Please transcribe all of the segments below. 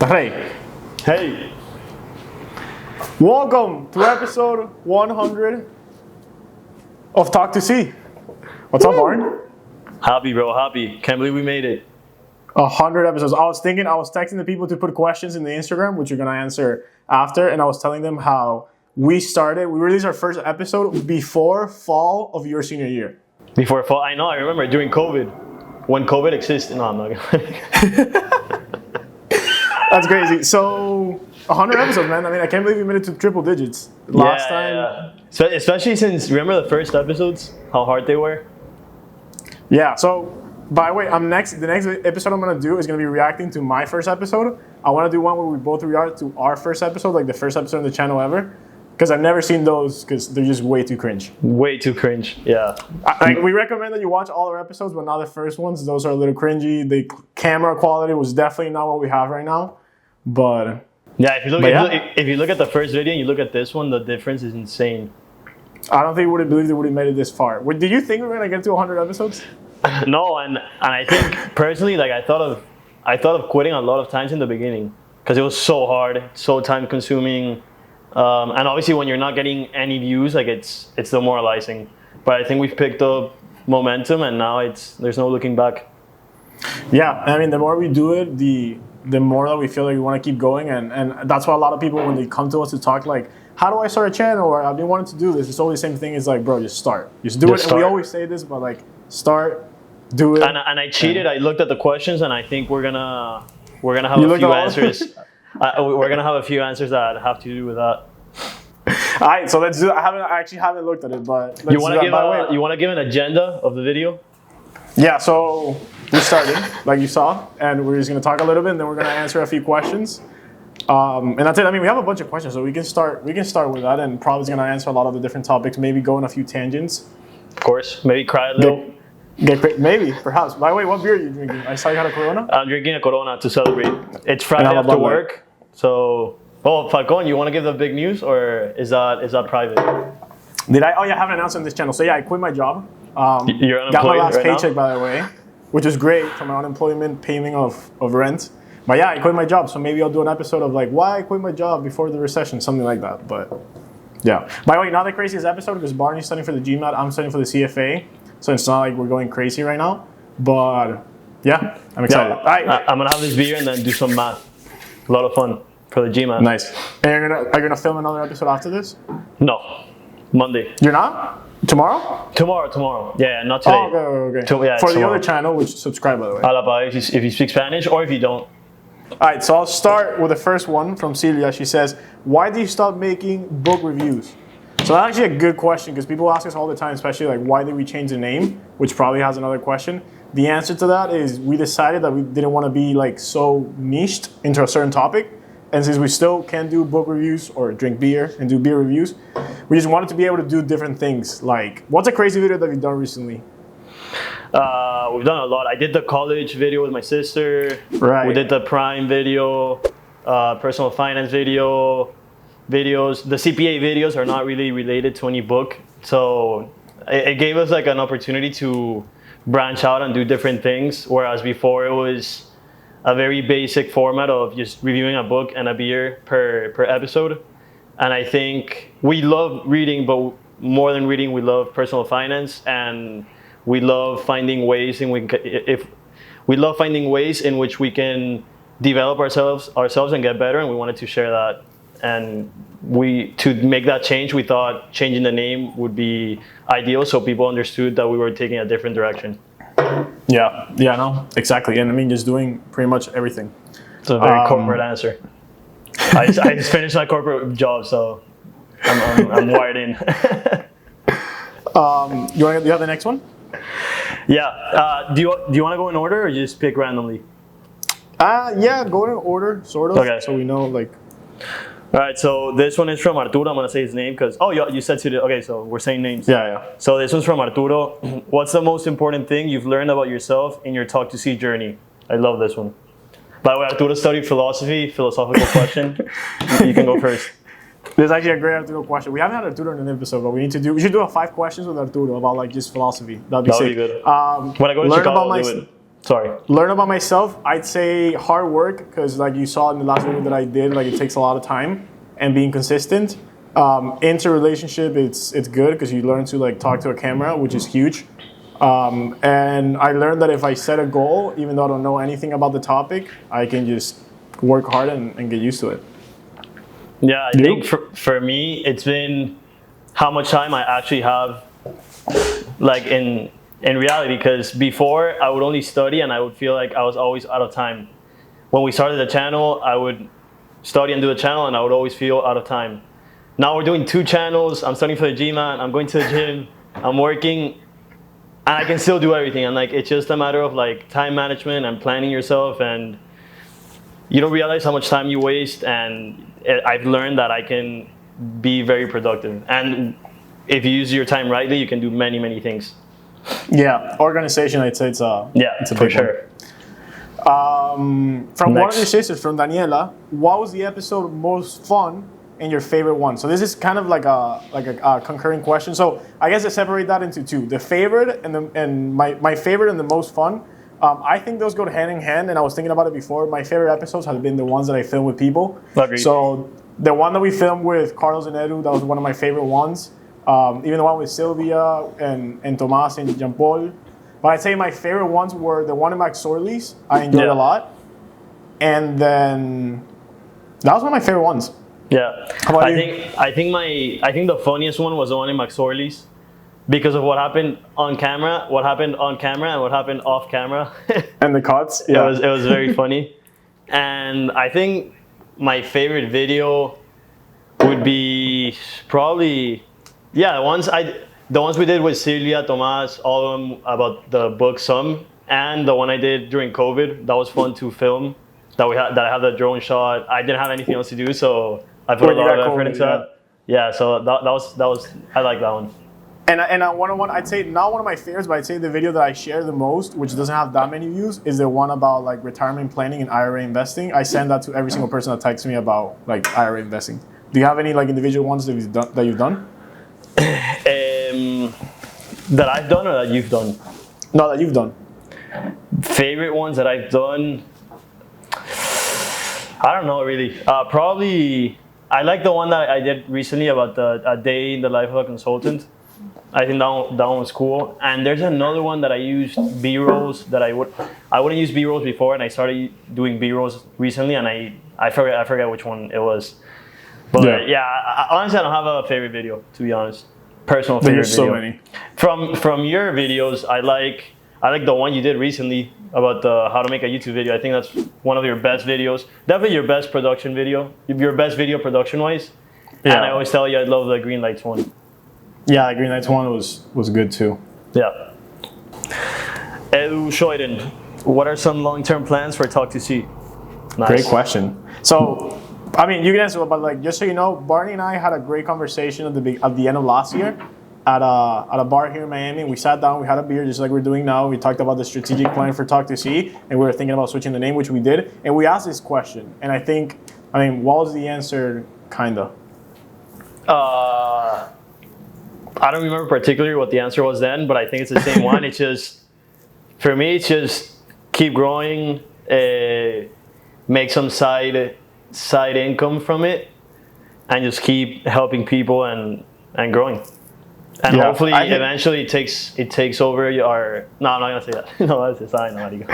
Hey, Hey, welcome to episode 100 of Talk to See. What's up, Barn? happy bro, happy. Can't believe we made it. 100 episodes. I was texting the people to put questions in the Instagram, which you're gonna answer after, and I was telling them how we released our first episode before fall of your senior year. Before fall, I know, I remember during COVID. When COVID existed. No, I'm not gonna. That's crazy. So 100 episodes, man. I mean, I can't believe we made it to triple digits. Last time. Yeah. So, especially since, remember the first episodes? How hard they were? Yeah, so by the way, the next episode I'm gonna do is gonna be reacting to my first episode. I wanna do one where we both react to our first episode, like the first episode on the channel ever. Because I've never seen those because they're just way too cringe. Way too cringe, yeah. We recommend that you watch all our episodes, but not the first ones. Those are a little cringy. The camera quality was definitely not what we have right now. But yeah, if you look at the first video and you look at this one, the difference is insane. I don't think we would have believed it would have made it this far. Did you think we were gonna get to 100 episodes? No, and I think personally, like I thought of quitting a lot of times in the beginning because it was so hard, so time consuming, and obviously when you're not getting any views, like it's demoralizing. But I think we've picked up momentum, and now there's no looking back. Yeah, I mean, the more we do it, the more that we feel like we want to keep going, and that's why a lot of people, when they come to us to talk, like, how do I start a channel, or I've been wanting to do this, it's always the same thing. It's like, bro, just start. Just do it. And we always say this, but like, start, do it. And I cheated. I looked at the questions, and I think we're gonna have a few answers. We're gonna have a few answers that have to do with that. All right, so let's do it. I actually haven't looked at it, but you want to give an agenda of the video? Yeah, so we started, like you saw, and we're just going to talk a little bit, and then we're going to answer a few questions. And that's it. I mean, we have a bunch of questions, so we can start with that, and probably going to answer a lot of the different topics, maybe go on a few tangents. Of course, maybe cry a little. Maybe, perhaps. By the way, what beer are you drinking? I saw you had a Corona? I'm drinking a Corona to celebrate. It's Friday after work, so... Oh, Falcon, you want to give the big news, or is that private? Did I? Oh, yeah, I haven't announced on this channel. So yeah, I quit my job. You're unemployed got my last right paycheck, now? by the way, which is great for my unemployment payment of rent. But yeah, I quit my job, so maybe I'll do an episode of like why I quit my job before the recession, something like that. But yeah. By the way, not the craziest episode because Barney's studying for the GMAT, I'm studying for the CFA, so it's not like we're going crazy right now. But yeah, I'm excited. Yeah, I'm gonna have this beer and then do some math. A lot of fun for the GMAT. Nice. And are you gonna film another episode after this? No, Monday. You're not? Tomorrow? Tomorrow. Yeah, not today. Oh, okay. For the other channel, which subscribe, by the way. Alaba, if you speak Spanish or if you don't. All right, so I'll start with the first one from Celia. She says, why do you stop making book reviews? So that's actually a good question because people ask us all the time, especially like, why did we change the name? Which probably has another question. The answer to that is we decided that we didn't want to be like so niched into a certain topic. And since we still can do book reviews or drink beer and do beer reviews, we just wanted to be able to do different things. Like, what's a crazy video that you've done recently? We've done a lot. I did the college video with my sister. Right. We did the Prime video, personal finance videos. The CPA videos are not really related to any book. So it gave us like an opportunity to branch out and do different things. Whereas before it was a very basic format of just reviewing a book and a beer per episode. And I think we love reading, but more than reading, we love personal finance, and we love finding ways in which we can develop ourselves and get better, and we wanted to share that. And to make that change, we thought changing the name would be ideal so people understood that we were taking a different direction. Yeah, no, exactly. And I mean, just doing pretty much everything. It's a very corporate answer. I just finished my corporate job, so I'm wired in. You have the next one? Yeah. Do you want to go in order or just pick randomly? Yeah, go in order, sort of. Okay. So we know, like. All right, so this one is from Arturo. I'm going to say his name because, you said to okay, so we're saying names. Yeah. So this one's from Arturo. What's the most important thing you've learned about yourself in your Talk to See journey? I love this one. By the way, Arturo studied philosophical question. You can go first. This is actually a great Arturo question. We haven't had Arturo in an episode, but we should do a 5 questions with Arturo about like just philosophy. That'd be sick. Good. When I go to Chicago, I'll do it. Sorry. Learn about myself, I'd say hard work, because like you saw in the last video that I did, like it takes a lot of time and being consistent. Into relationship, it's good because you learn to like talk to a camera, which is huge. And I learned that if I set a goal, even though I don't know anything about the topic, I can just work hard and get used to it. Yeah, I think for me, it's been how much time I actually have, like in reality. Because before, I would only study and I would feel like I was always out of time. When we started the channel, I would study and do the channel, and I would always feel out of time. Now we're doing 2 channels. I'm studying for the GMAT. I'm going to the gym. I'm working, and I can still do everything. And like it's just a matter of like time management and planning yourself, and you don't realize how much time you waste. And I've learned that I can be very productive, and if you use your time rightly, you can do many things. Yeah, organization, I'd say it's a for sure. From one of your sisters, from Daniela, what was the episode most fun and your favorite one? So this is kind of like a concurring question. So I guess I separate that into 2: the favorite and my favorite and the most fun. I think those go hand in hand, and I was thinking about it before. My favorite episodes have been the ones that I filmed with people. Agreed. So the one that we filmed with Carlos and Edu, that was one of my favorite ones. Even the one with Sylvia and Tomas and Jean Paul. But I'd say my favorite ones were the one in McSorley's. I enjoyed a lot. And then that was one of my favorite ones. Yeah. I think the funniest one was the one in McSorley's, because of what happened on camera, and what happened off camera. And the cuts. Yeah. It was very funny. And I think my favorite video would be probably the ones we did with Celia, Tomas, all of them about the book Some, and the one I did during COVID. That was fun to film. That I had the drone shot. I didn't have anything else to do, so I put a lot of effort into that. Yeah, so that was I like that one. And one, I'd say not one of my favorites, but I'd say the video that I share the most, which doesn't have that many views, is the one about like retirement planning and IRA investing. I send that to every single person that texts me about like IRA investing. Do you have any like individual ones that you've done? That I've done or that you've done? No, that you've done. Favorite ones that I've done? I don't know really. Probably I like the one that I did recently about a day in the life of a consultant. I think that one was cool. And there's another one that I used B-rolls that I wouldn't use B-rolls before, and I started doing B-rolls recently, and I forget which one it was. But yeah, honestly, I don't have a favorite video, to be honest. Personal favorite There's video. So many. From your videos, I like the one you did recently about how to make a YouTube video. I think that's one of your best videos. Definitely your best production video. Your best video production-wise. Yeah. And I always tell you I love the green lights one. Yeah, the green lights one was good too. Yeah. Edu Shoiden, what are some long-term plans for Talk to See? Nice. Great question. So, I mean, you can answer, but like just so you know, Barney and I had a great conversation at the end of last year at a bar here in Miami. We sat down, we had a beer, just like we're doing now. We talked about the strategic plan for Talk to See, and we were thinking about switching the name, which we did. And we asked this question, and I mean, what was the answer? Kinda. I don't remember particularly what the answer was then, but I think it's the same one. It's just, for me, it's just keep growing, make some side income from it, and just keep helping people and growing. And hopefully, eventually, it takes over your. No, I'm not gonna say that. No, that's I know how to go.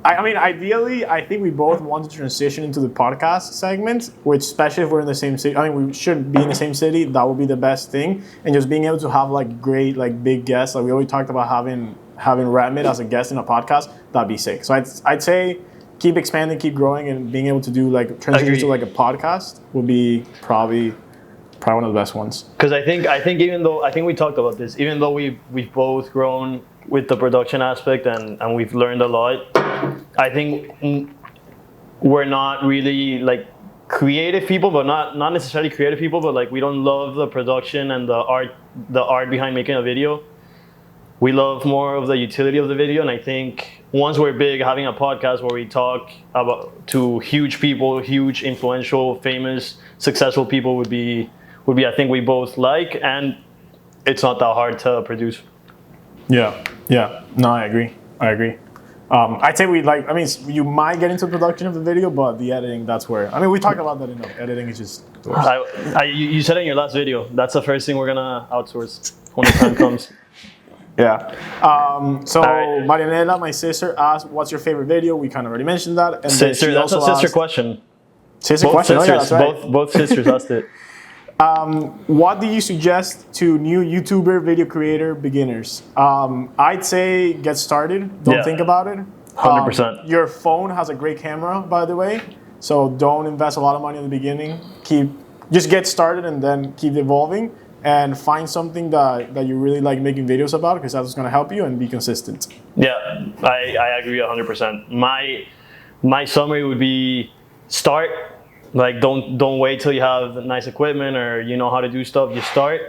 I mean, ideally, I think we both want to transition into the podcast segment, which, especially if we're in the same city, I mean, we should be in the same city. That would be the best thing, and just being able to have like great, like big guests. Like we always talked about having Ramit as a guest in a podcast. That'd be sick. So I'd say keep expanding, keep growing, and being able to do like transition to like a podcast would be probably one of the best ones. Because I think we talked about this, even though we've both grown with the production aspect and we've learned a lot, I think we're not really like creative people, but not necessarily creative people, but like we don't love the production and the art behind making a video. We love more of the utility of the video, and I think once we're big, having a podcast where we talk to huge people, huge, influential, famous, successful people would be I think we both like, and it's not that hard to produce. Yeah. No, I agree. I'd say you might get into production of the video, but the editing, that's where, we talked about that enough. Editing is just, you said it in your last video. That's the first thing we're gonna outsource when the time comes. Yeah. So right. Marianela, my sister, asked, "What's your favorite video?" We kind of already mentioned that. And sister, that's a sister question. Sister both question. Sisters, oh, yeah, that's right. both sisters asked it. What do you suggest to new YouTuber video creator beginners? I'd say get started. Don't think about it. 100%. Your phone has a great camera, by the way. So don't invest a lot of money in the beginning. Just get started and then keep evolving. And find something that you really like making videos about, because that's going to help you, and be consistent. Yeah, I agree 100%. My summary would be start. Like don't wait till you have nice equipment or you know how to do stuff. Just start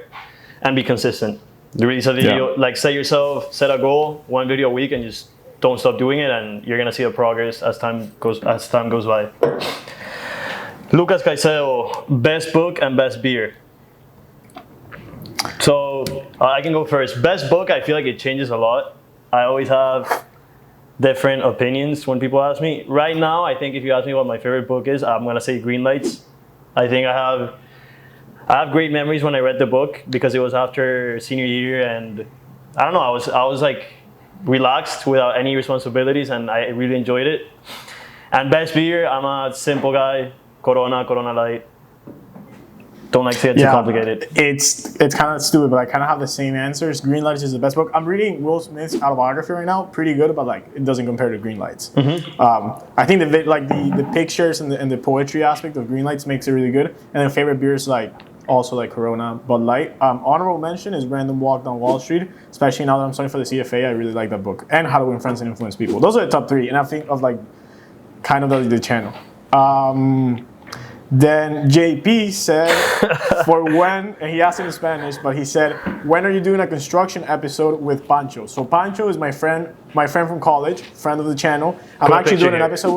and be consistent. Release a video. Like set a goal, 1 video a week, and just don't stop doing it, and you're gonna see the progress as time goes by. Lucas Caicedo, best book and best beer. So I can go first. Best book, I feel like it changes a lot. I always have different opinions when people ask me. Right now, I think if you ask me what my favorite book is, I'm gonna say Green Lights. I think I have great memories when I read the book, because it was after senior year, and I don't know, I was like relaxed without any responsibilities, and I really enjoyed it. And best beer, I'm a simple guy. Corona Light. Don't like to get too complicated. It's kind of stupid, but I kind of have the same answers. Green Lights is the best book. I'm reading Will Smith's autobiography right now. Pretty good, but like it doesn't compare to Green Lights. I think the pictures and the poetry aspect of Green Lights makes it really good. And then favorite beers also like Corona, Bud Light. Honorable mention is Random Walk Down Wall Street. Especially now that I'm studying for the CFA, I really like that book. And How to Win Friends and Influence People. Those are the top 3. And I think of like kind of the channel. Then JP said, for when, and he asked it in Spanish, but he said, when are you doing a construction episode with Pancho? So Pancho is my friend from college, friend of the channel. I'm actually doing an episode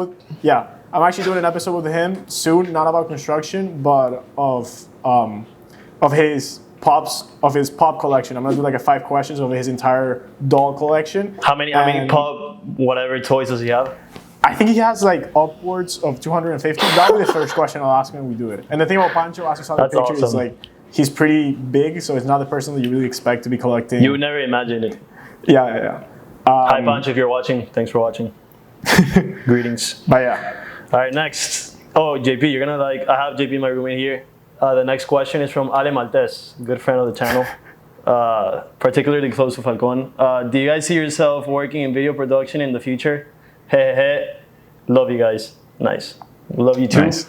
with him soon, not about construction, but of his pop collection. I'm gonna do like a 5 questions of his entire doll collection. How many pop whatever toys does he have? I think he has like upwards of 250. That'll be the first question I'll ask him when we do it. And the thing about Pancho, as you saw the picture, is like he's pretty big, so it's not the person that you really expect to be collecting. You would never imagine it. Yeah. Hi Pancho, if you're watching, thanks for watching. Greetings. But yeah. All right, next. Oh, JP, you're gonna like. I have JP, my roommate here. The next question is from Ale Maltes, good friend of the channel, particularly close to Falcon. Do you guys see yourself working in video production in the future? Hey, love you guys. Nice. Love you too. Nice.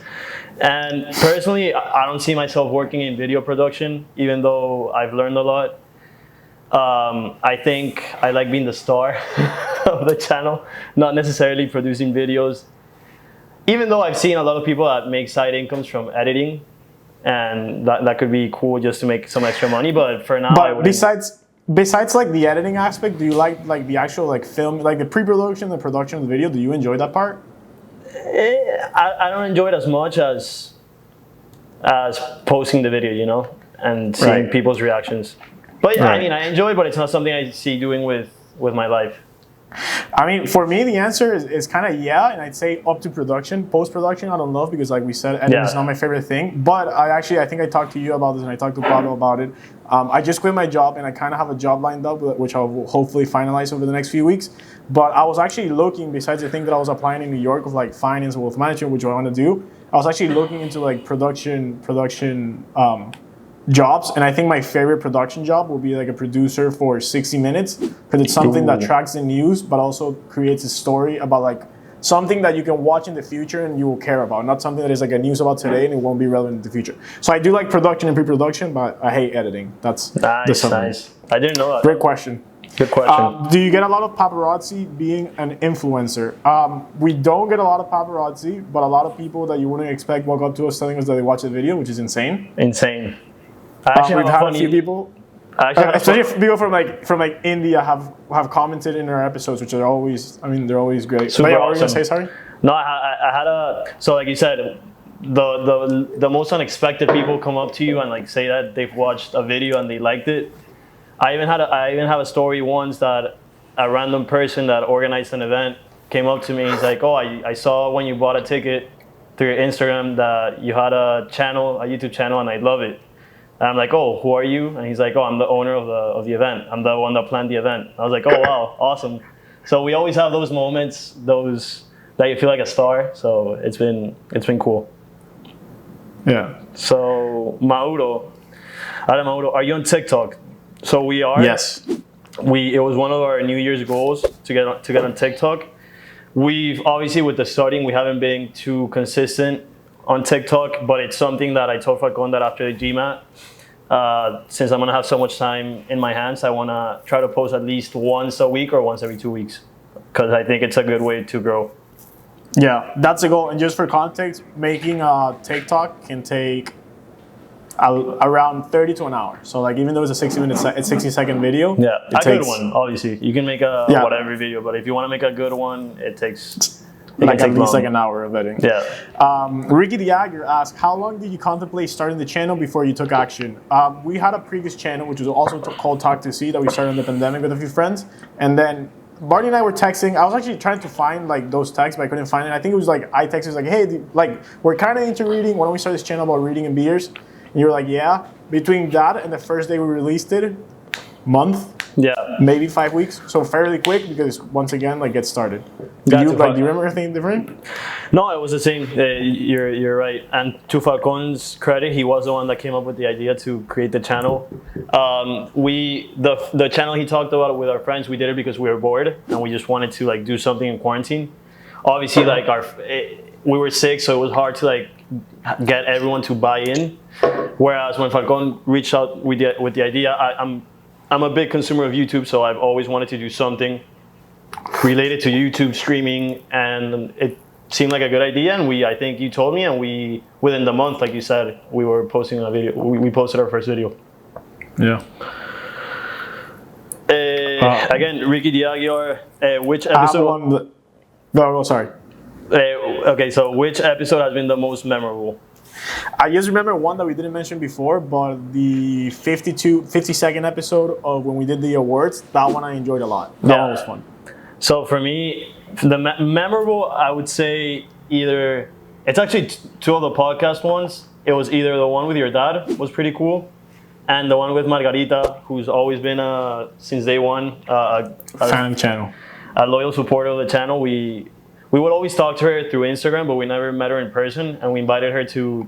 And personally, I don't see myself working in video production, even though I've learned a lot. I think I like being the star of the channel, not necessarily producing videos. Even though I've seen a lot of people that make side incomes from editing, and that could be cool just to make some extra money. But for now, Besides like the editing aspect, do you like the actual like film, like the pre-production, the production of the video? Do you enjoy that part? I don't enjoy it as much as posting the video, you know, and seeing people's reactions. But yeah, I mean, I enjoy it, but it's not something I see doing with my life. I mean, for me, the answer is kind of yeah, and I'd say up to production. Post-production, I don't love, because like we said, editing is not my favorite thing. But I think I talked to you about this, and I talked to Pablo about it. I just quit my job, and I kind of have a job lined up, which I'll hopefully finalize over the next few weeks. But I was actually looking, besides the thing that I was applying in New York of like finance and wealth management, which I want to do, I was actually looking into like production jobs, and I think my favorite production job will be like a producer for 60 Minutes, because it's something that tracks the news but also creates a story about like something that you can watch in the future and you will care about, not something that is like a news about today and it won't be relevant in the future. So I do like production and pre-production, but I hate editing. That's the summary. Nice. I didn't know that. Great question. Good question. Do you get a lot of paparazzi being an influencer? We don't get a lot of paparazzi, but a lot of people that you wouldn't expect walk up to us telling us that they watch the video, which is insane. Insane. We've had a few people, especially people from India, have commented in our episodes, which are always, they're always great. Super awesome. What were you gonna say? Sorry. No, I had so like you said, the most unexpected people come up to you and like say that they've watched a video and they liked it. I even have a story once that a random person that organized an event came up to me. He's like, "Oh, I saw when you bought a ticket through your Instagram that you had a channel, a YouTube channel, and I love it." And I'm like, "Oh, who are you?" And he's like, "Oh, I'm the owner of the event. I'm the one that planned the event." I was like, "Oh, wow, awesome." So we always have those moments, those that you feel like a star. So it's been cool. Yeah. So Mauro, are you on TikTok? So we are. Yes. It was one of our New Year's goals to get on TikTok. We've obviously, with the studying, we haven't been too consistent on TikTok, but it's something that I told Falcon that after the GMAT, since I'm gonna have so much time in my hands, I wanna try to post at least once a week or once every 2 weeks, because I think it's a good way to grow. Yeah, that's the goal. And just for context, making a TikTok can take around 30 to an hour. So like, even though it's a 60-second video, Yeah, it takes good one. Obviously, you can make a whatever video, but if you want to make a good one, it takes like at least long. like an hour of editing. Yeah. Ricky Diager asked, how long did you contemplate starting the channel before you took action? We had a previous channel, which was also called Talk to See, that we started in the pandemic with a few friends. And then Barney and I were texting. I was actually trying to find like those texts, but I couldn't find it. I think it was like, I texted like, hey, like, we're kind of into reading. Why don't we start this channel about reading and beers? And you were like, yeah. Between that and the first day we released it, month, maybe 5 weeks. So fairly quick, because once again, like, get started. Do you remember anything different? No, it was the same. You're right. And to Falcon's credit, he was the one that came up with the idea to create the channel. The channel he talked about with our friends, we did it because we were bored and we just wanted to like do something in quarantine. Obviously, like we were sick, so it was hard to like get everyone to buy in. Whereas when Falcon reached out with the idea, I'm a big consumer of YouTube, so I've always wanted to do something related to YouTube streaming, and it seemed like a good idea. And I think you told me, and within the month, like you said, we were posting a video. We posted our first video. Yeah. Again, Ricky Diaguiar, which episode? No, sorry. Okay, so which episode has been the most memorable? I just remember one that we didn't mention before, but the 50-second episode of when we did the awards, that one I enjoyed a lot. That one was fun. So for me, the memorable, I would say either, it's actually two of the podcast ones. It was either the one with your dad was pretty cool, and the one with Margarita, who's always been, since day one, a fan of the channel. A loyal supporter of the channel. We would always talk to her through Instagram, but we never met her in person. And we invited her to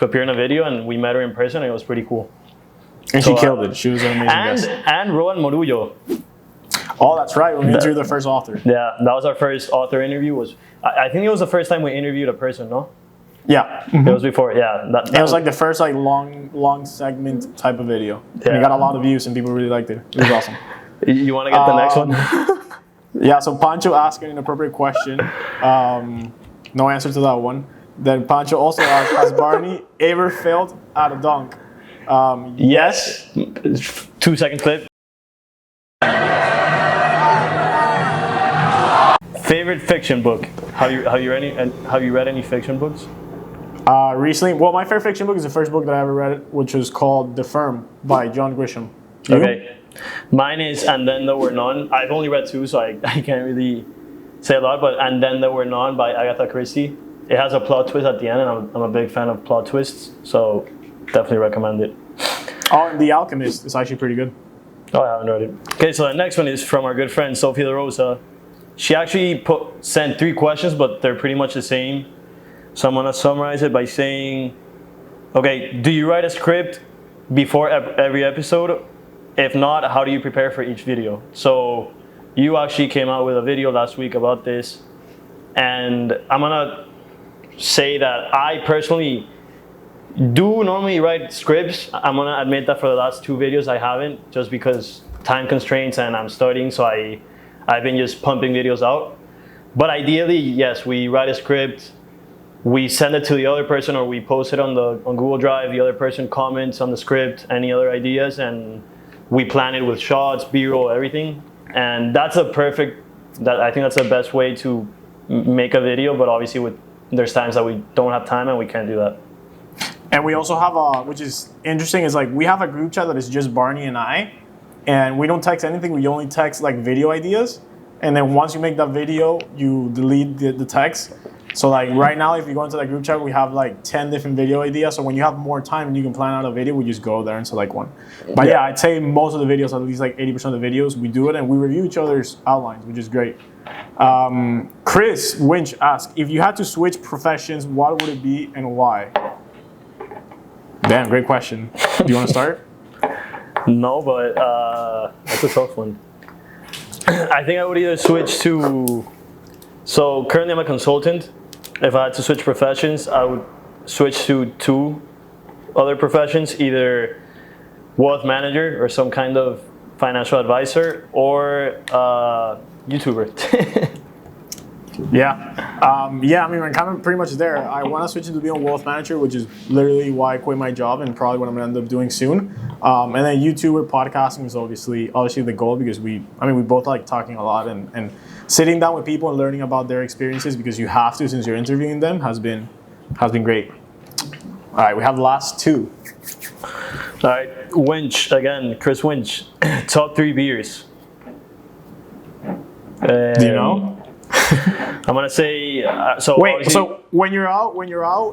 appear in a video, and we met her in person, and it was pretty cool. And she killed it. She was an amazing guest. And Rowan Morullo. Oh, that's right. We interviewed the first author. Yeah, that was our first author interview. I think it was the first time we interviewed a person, no? Yeah. It was before, yeah. It was like the first like long segment type of video. Yeah. And it got a lot of views, and people really liked it. It was awesome. You want to get the next one? Yeah, so Pancho asked an inappropriate question. No answer to that one. Then Pancho also asked, has Barney ever failed at a dunk? Yes. 2 second clip. Favorite fiction book? Have you read any fiction books? Recently, well, my favorite fiction book is the first book that I ever read, which was called The Firm by John Grisham. You? Okay. Mine is And Then There Were None. I've only read two, so I can't really say a lot, but And Then There Were None by Agatha Christie. It has a plot twist at the end, and I'm a big fan of plot twists, so definitely recommend it. Oh, and The Alchemist is actually pretty good. Oh, I haven't read it. Okay, so the next one is from our good friend Sophie De Rosa. She actually sent 3 questions, but they're pretty much the same. So I'm gonna summarize it by saying, okay, do you write a script before every episode? If not, how do you prepare for each video? So you actually came out with a video last week about this, and I'm gonna say that I personally do normally write scripts. I'm gonna admit that for the last 2 videos I haven't, just because time constraints and I'm studying, so I've been just pumping videos out. But ideally, yes, we write a script, we send it to the other person, or we post it on Google Drive. The other person comments on the script, any other ideas, and we plan it with shots, B-roll, everything. And that's I think that's the best way to make a video, but obviously there's times that we don't have time and we can't do that. And we also have which is interesting, is like we have a group chat that is just Barney and I. and we don't text anything. We only text like video ideas, and then once you make that video, you delete the text. So like right now, if you go into that group chat, we have like 10 different video ideas. So when you have more time and you can plan out a video, we just go there and select one. But yeah, I'd say most of the videos, at least like 80% of the videos, we do it and we review each other's outlines, which is great. Chris Winch asked, if you had to switch professions, what would it be and why? Damn, great question. Do you want to start? No, but that's a tough one. I think I would either switch to, so currently I'm a consultant. If I had to switch professions, I would switch to 2 other professions, either wealth manager or some kind of financial advisor, or YouTuber. Yeah. I mean, I'm kind of pretty much there. I want to switch into being a wealth manager, which is literally why I quit my job and probably what I'm going to end up doing soon. And then YouTuber podcasting is obviously the goal, because we both like talking a lot and sitting down with people and learning about their experiences, because you have to, since you're interviewing them, has been great. All right, we have the last 2. All right, Winch again, Chris Winch. Top 3 beers. Do you know? I'm gonna say Wait. So when you're out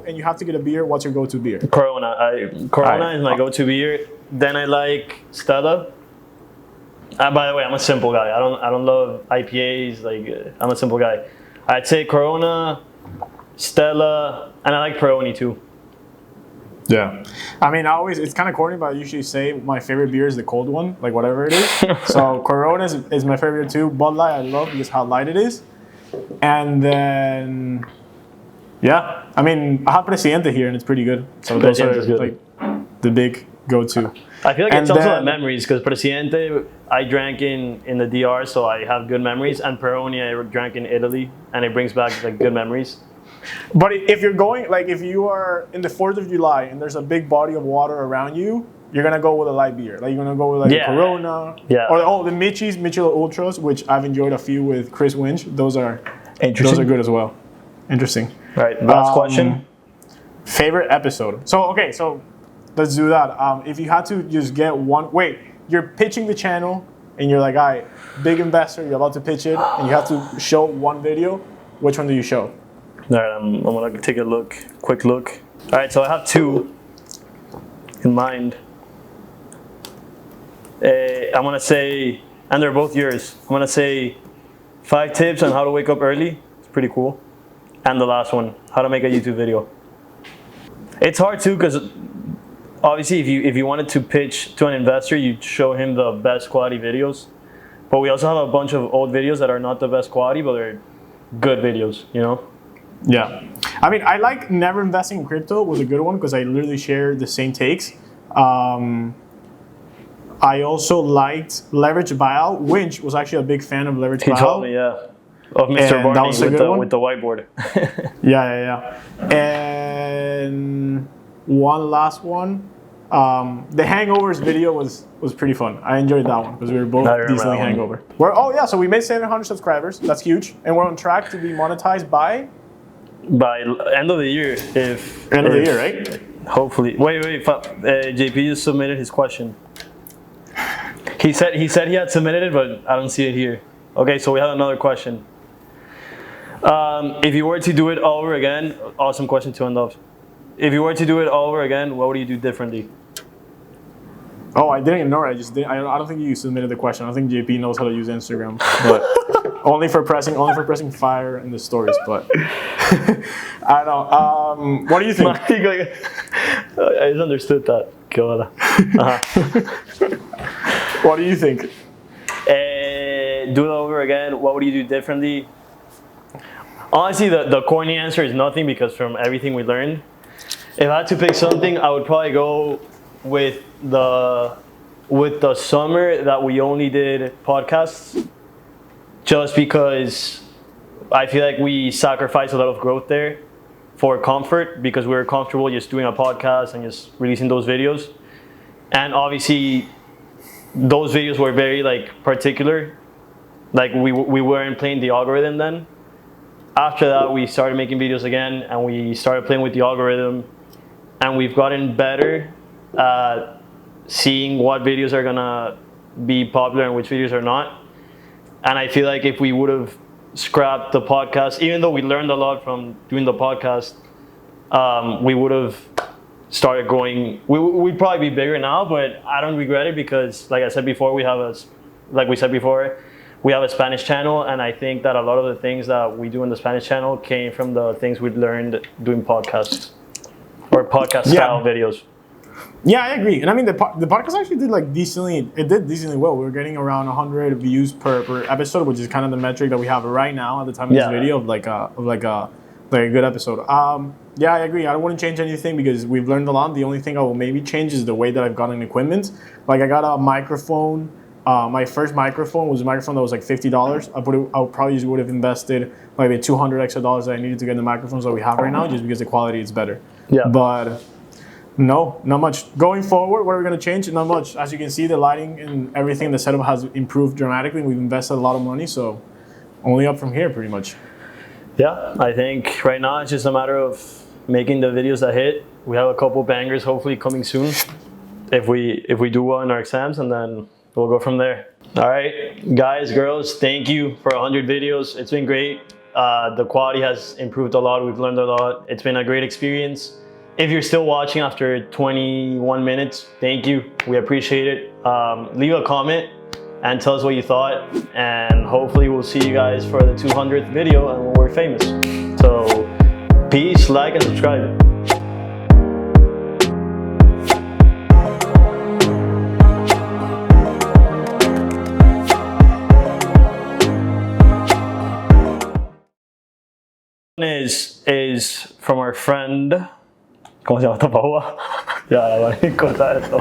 and you have to get a beer, what's your go-to beer? Corona. Corona is my go-to beer. Then I like Stella. By the way, I'm a simple guy. I don't love IPAs. Like I'm a simple guy. I'd say Corona, Stella, and I like Peroni too. Yeah. I mean, it's kind of corny, but I usually say my favorite beer is the cold one, like whatever it is. So Corona is my favorite too. Bud Light I love because how light it is. And then, yeah, I mean, I have Presidente here and it's pretty good. So those are Presidente's good. like the big go-to. I feel like it's also the memories, because Presidente I drank in the DR, so I have good memories, and Peroni I drank in Italy, and it brings back like good memories. But if you're going, like if you are in the 4th of July and there's a big body of water around you, you're going to go with a light beer. Like you're going to go with like a Corona. Yeah. Or the Michelob Ultras, which I've enjoyed a few with Chris Winch. Those are good as well. Interesting. Right, last question. Favorite episode. So let's do that. If you had to just get one, you're pitching the channel and you're like, all right, big investor, you're about to pitch it, and you have to show one video. Which one do you show? All right, I'm gonna take a quick look. All right, so I have 2 in mind. I'm gonna say, and they're both yours. I'm gonna say 5 tips on how to wake up early. It's pretty cool. And the last one, how to make a YouTube video. It's hard too, because obviously if you wanted to pitch to an investor, you'd show him the best quality videos. But we also have a bunch of old videos that are not the best quality, but they're good videos, you know? Yeah. I mean, I like Never Investing in Crypto was a good one because I literally share the same takes. I also liked Leverage Buyout. Winch was actually a big fan of Leverage Buyout. He told me, yeah. Of Mr. Barney with the whiteboard. Yeah. And one last one. The Hangovers video was pretty fun. I enjoyed that one because we were both decently hangover. So we made 700 subscribers. That's huge. And we're on track to be monetized by end of the year. End of the year, right? Hopefully. Wait. JP just submitted his question. He said he had submitted it, but I don't see it here. Okay, so we have another question. If you were to do it all over again, awesome question to end off. If you were to do it all over again, what would you do differently? Oh, I didn't ignore it. I don't think you submitted the question. I don't think JP knows how to use Instagram, but only for pressing fire in the stories. But I don't know. What do you think? I just understood that. What do you think? Do it over again. What would you do differently? Honestly, the corny answer is nothing, because from everything we learned, if I had to pick something, I would probably go with the summer that we only did podcasts, just because I feel like we sacrificed a lot of growth there for comfort, because we were comfortable just doing a podcast and just releasing those videos. And obviously those videos were very particular, like we weren't playing the algorithm then. After that, we started making videos again and we started playing with the algorithm, and we've gotten better at seeing what videos are gonna be popular and which videos are not. And I feel like if we would have scrapped the podcast, even though we learned a lot from doing the podcast, we would have started growing. We'd probably be bigger now, but I don't regret it because, like I said before, we have a Spanish channel, and I think that a lot of the things that we do in the Spanish channel came from the things we'd learned doing podcasts or podcast style videos. Yeah, I agree. And I mean, the podcast actually did decently well. We were getting around 100 views per episode, which is kind of the metric that we have right now at the time of this video of a good episode. Yeah, I agree. I don't want to change anything because we've learned a lot. The only thing I will maybe change is the way that I've gotten equipment. Like I got a microphone. My first microphone was a microphone that was like $50. I probably would have invested like the $200 extra that I needed to get the microphones that we have right now, just because the quality is better. Yeah. But no, not much. Going forward, what are we going to change? Not much. As you can see, the lighting and everything, the setup has improved dramatically. We've invested a lot of money, so only up from here, pretty much. Yeah, I think right now it's just a matter of making the videos that hit. We have a couple bangers hopefully coming soon if we do well in our exams, and then we'll go from there. All right, guys, girls, thank you for 100 videos. It's been great. The quality has improved a lot. We've learned a lot. It's been a great experience. If you're still watching after 21 minutes, thank you. We appreciate it. Leave a comment and tell us what you thought. And hopefully we'll see you guys for the 200th video and when we're famous. So peace, like, and subscribe. Is from our friend. ¿Cómo se llama esta pava? Ya, la voy a contar esto.